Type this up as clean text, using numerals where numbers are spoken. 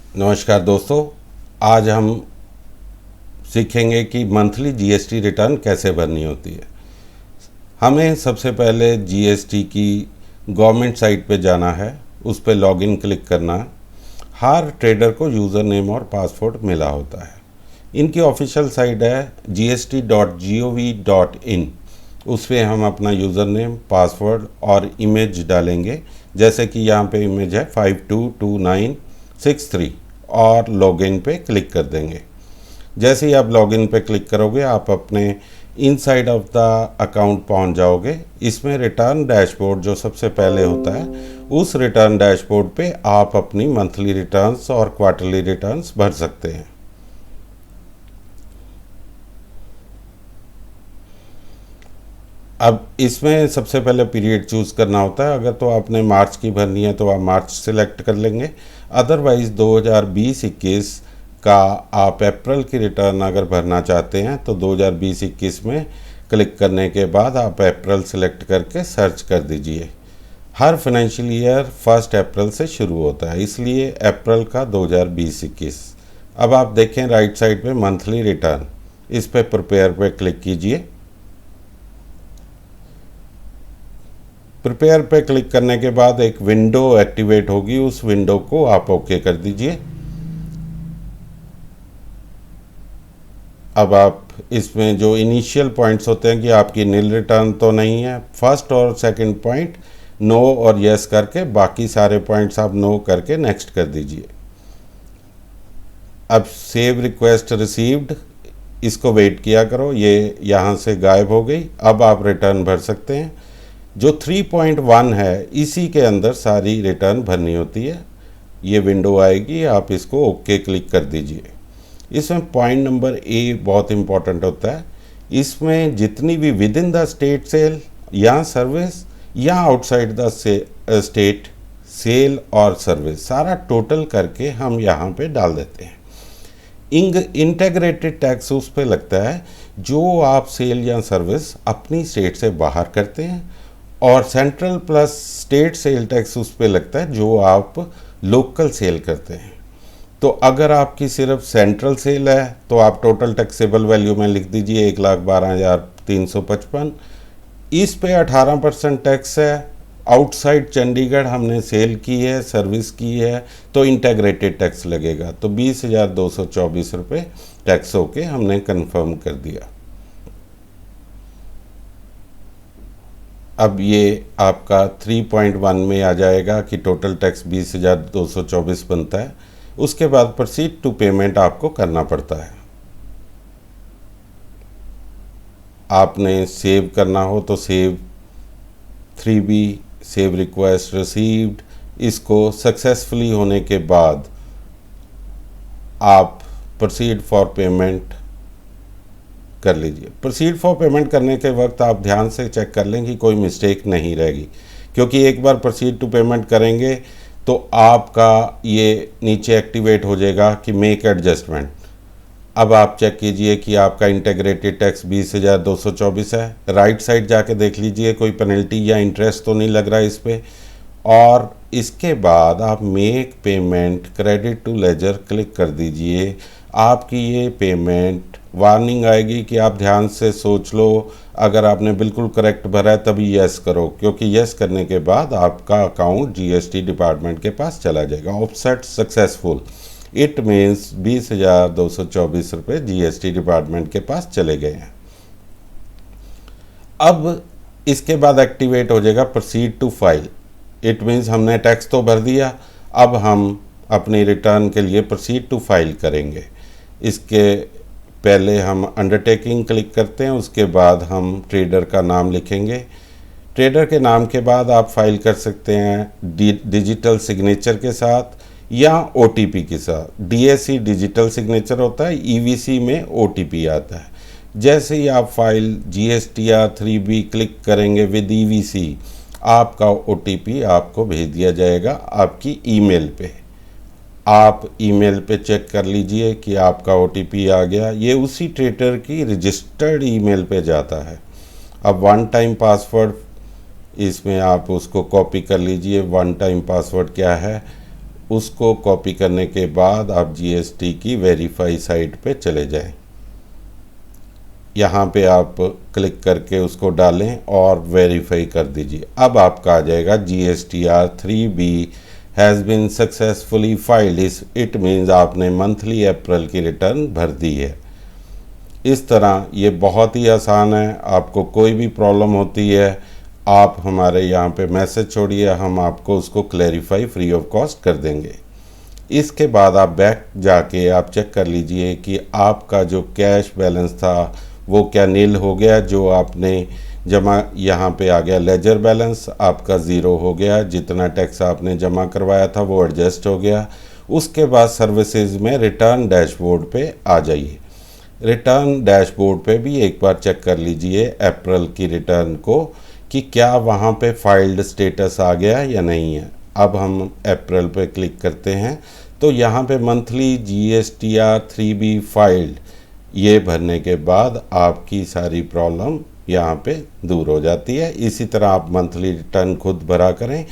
नमस्कार दोस्तों। आज हम सीखेंगे कि मंथली जीएसटी रिटर्न कैसे भरनी होती है। हमें सबसे पहले जीएसटी की गवर्नमेंट साइट पे जाना है, उस पर लॉगिन क्लिक करना। हर ट्रेडर को यूज़र नेम और पासवर्ड मिला होता है। इनकी ऑफिशियल साइट है gst.gov.in। उस पर हम अपना यूज़र नेम, पासवर्ड और इमेज डालेंगे। जैसे कि यहाँ पे इमेज है 522963 और लॉगिन पे क्लिक कर देंगे। जैसे ही आप लॉगिन पे क्लिक करोगे आप अपने इनसाइड ऑफ द अकाउंट पहुंच जाओगे। इसमें रिटर्न डैशबोर्ड जो सबसे पहले होता है, उस रिटर्न डैशबोर्ड पे आप अपनी मंथली रिटर्न्स और क्वार्टरली रिटर्न्स भर सकते हैं। अब इसमें सबसे पहले पीरियड चूज़ करना होता है। अगर तो आपने मार्च की भरनी है तो आप मार्च सिलेक्ट कर लेंगे। अदरवाइज़ 2020-21 का आप अप्रैल की रिटर्न अगर भरना चाहते हैं तो 2020-21 में क्लिक करने के बाद आप अप्रैल सेलेक्ट करके सर्च कर दीजिए। हर फाइनेंशियल ईयर 1 अप्रैल से शुरू होता है, इसलिए अप्रैल का 2020-21। अब आप देखें राइट साइड पे मंथली रिटर्न, इस पे प्रिपेयर पे क्लिक कीजिए। प्रिपेयर पे क्लिक करने के बाद एक विंडो एक्टिवेट होगी, उस विंडो को आप ओके कर दीजिए। अब आप इसमें जो इनिशियल पॉइंट्स होते हैं कि आपकी नील रिटर्न तो नहीं है, फर्स्ट और सेकंड पॉइंट नो और यस करके, बाकी सारे पॉइंट्स आप नो करके नेक्स्ट कर दीजिए। अब सेव रिक्वेस्ट रिसीव्ड, इसको वेट किया करो, ये यहाँ से गायब हो गई। अब आप रिटर्न भर सकते हैं। जो 3.1 है इसी के अंदर सारी रिटर्न भरनी होती है। ये विंडो आएगी, आप इसको ओके क्लिक कर दीजिए। इसमें पॉइंट नंबर ए बहुत इंपॉर्टेंट होता है। इसमें जितनी भी within the state sale या सर्विस या आउटसाइड द स्टेट सेल और सर्विस, सारा टोटल करके हम यहाँ पे डाल देते हैं। इंटेग्रेटेड टैक्स उस पे लगता है जो आप सेल या सर्विस अपनी स्टेट से बाहर करते हैं, और central plus state sale tax उस पे लगता है जो आप लोकल सेल करते हैं। तो अगर आपकी सिर्फ सेंट्रल सेल है तो आप टोटल टैक्सेबल वैल्यू में लिख दीजिए 1,12,355। इस पे 18% टैक्स है। आउटसाइड चंडीगढ़ हमने सेल की है, सर्विस की है, तो इंटेग्रेटेड टैक्स लगेगा। तो 20,224 रुपये टैक्स होके हमने कंफर्म कर दिया। अब ये आपका 3.1 में आ जाएगा कि टोटल टैक्स 20,224 बनता है। उसके बाद प्रोसीड टू पेमेंट आपको करना पड़ता है। आपने सेव करना हो तो save 3B, save request received, इसको सक्सेसफुली होने के बाद आप प्रोसीड फॉर पेमेंट कर लीजिए। प्रोसीड फॉर पेमेंट करने के वक्त आप ध्यान से चेक कर लें कि कोई मिस्टेक नहीं रहेगी, क्योंकि एक बार प्रोसीड टू पेमेंट करेंगे तो आपका ये नीचे एक्टिवेट हो जाएगा कि मेक एडजस्टमेंट। अब आप चेक कीजिए कि आपका इंटीग्रेटेड टैक्स 20,224 है। राइट साइड जाके देख लीजिए कोई पेनल्टी या इंटरेस्ट तो नहीं लग रहा है इस पर। और इसके बाद आप make payment credit to ledger click कर दीजिए। आपकी ये पेमेंट वार्निंग आएगी कि आप ध्यान से सोच लो, अगर आपने बिल्कुल करेक्ट भरा है तभी यस करो, क्योंकि यस करने के बाद आपका अकाउंट जीएसटी डिपार्टमेंट के पास चला जाएगा। ऑफसेट सक्सेसफुल, इट मीन्स 20,224 रुपये जीएसटी डिपार्टमेंट के पास चले गए हैं। अब इसके बाद एक्टिवेट हो जाएगा proceed to file. It means हमने टैक्स तो भर दिया, अब हम अपनी रिटर्न के लिए प्रोसीड टू फाइल करेंगे। इसके पहले हम अंडरटेकिंग क्लिक करते हैं, उसके बाद हम ट्रेडर का नाम लिखेंगे। ट्रेडर के नाम के बाद आप फाइल कर सकते हैं डिजिटल सिग्नेचर के साथ या ओटीपी के साथ। डीएससी डिजिटल सिग्नेचर होता है, ईवीसी में ओटीपी आता है। जैसे ही आप फाइल GSTR 3B क्लिक करेंगे विद ईवीसी, आपका ओटीपी आपको भेज दिया जाएगा आपकी ईमेल पे। आप ईमेल पे चेक कर लीजिए कि आपका ओटीपी आ गया। ये उसी ट्रेडर की रजिस्टर्ड ईमेल पे जाता है। अब वन टाइम पासवर्ड, इसमें आप उसको कॉपी कर लीजिए। वन टाइम पासवर्ड क्या है, उसको कॉपी करने के बाद आप जीएसटी की वेरीफाई साइट पे चले जाएं। यहाँ पे आप क्लिक करके उसको डालें और वेरीफाई कर दीजिए। अब आपका आ जाएगा GSTR 3B has been successfully filed. It means आपने मंथली अप्रैल की रिटर्न भर दी है। इस तरह ये बहुत ही आसान है। आपको कोई भी प्रॉब्लम होती है आप हमारे यहाँ पे मैसेज छोड़िए, हम आपको उसको क्लैरिफाई फ्री ऑफ कॉस्ट कर देंगे। इसके बाद आप बैक जाके आप चेक कर लीजिए कि आपका जो कैश बैलेंस था वो क्या नील हो गया। जो आपने जमा यहाँ पे आ गया लेजर बैलेंस आपका ज़ीरो हो गया। जितना टैक्स आपने जमा करवाया था वो एडजस्ट हो गया। उसके बाद सर्विसेज में रिटर्न डैशबोर्ड पे आ जाइए। रिटर्न डैशबोर्ड पे भी एक बार चेक कर लीजिए अप्रैल की रिटर्न को कि क्या वहाँ पे फाइल्ड स्टेटस आ गया या नहीं है। अब हम अप्रैल पे क्लिक करते हैं तो यहाँ पे मंथली GSTR 3B फाइल्ड ये भरने के बाद आपकी सारी प्रॉब्लम यहाँ पे दूर हो जाती है। इसी तरह आप मंथली रिटर्न खुद भरा करें।